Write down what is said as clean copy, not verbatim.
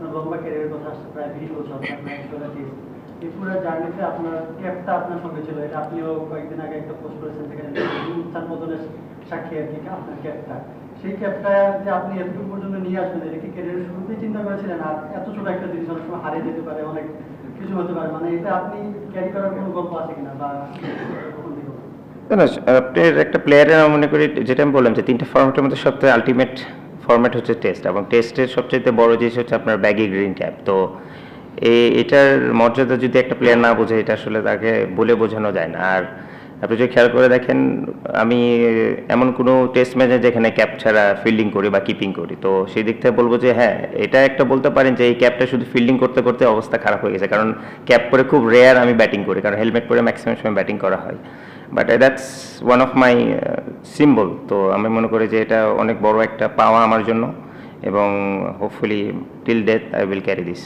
আপনার লম্বা ক্যারিয়ারের কথা আসছে, প্রায় 20 বছর আপনার 100টা টেস্ট। এই পুরো জার্নিতে আপনার ক্যাপটা আপনার সঙ্গে ছিল, এটা আপনিও কয়েকদিন আগে একটা পোস্ট করেছেন, সেখানে উত্থান পতনের সাক্ষী আর কি আপনার ক্যাপটা। সেই ক্যাপটা যে আপনি এতটুকু পর্যন্ত নিয়ে আসবেন, এটা কি ক্যারিয়ারের শুরুতেই চিন্তা করেছিলেন? আর এত ছোট একটা জিনিস অনেক সময় হারিয়ে যেতে পারে, অনেক কিছু হতে পারে, মানে এটা আপনি ক্যারি করার কোনো গল্প আছে কিনা বা কখন থেকে? না, আপনার একটা প্লেয়ারের আমি মনে করি, যেটা আমি বললাম যে 3টা ফরম্যাটের মধ্যে সবথেকে আলটিমেট ফরম্যাট হচ্ছে টেস্ট, এবং টেস্টের সবচেয়ে বড় জিনিস হচ্ছে আপনার ব্যাগি গ্রিন ক্যাপ। তো এটার মর্যাদা যদি একটা প্লেয়ার না বোঝে, এটা আসলে তাকে বলে বোঝানো যায় না। আর আপনি যদি খেয়াল করে দেখেন, আমি এমন কোনো টেস্ট ম্যাচে যেখানে ক্যাপ ছাড়া ফিল্ডিং করি বা কিপিং করি, তো সেই দিক থেকে বলবো যে হ্যাঁ, এটা একটা বলতে পারেন যে এই ক্যাপটা শুধু ফিল্ডিং করতে করতে অবস্থা খারাপ হয়ে গেছে, কারণ ক্যাপ পরে খুব রেয়ার আমি ব্যাটিং করি, কারণ হেলমেট পরে ম্যাক্সিমাম সময় ব্যাটিং করা হয়। But that's one of my symbol. তো আমি মনে করি যে এটা অনেক বড় একটা পাওয়া আমার জন্য, এবং hopefully till death I will carry this.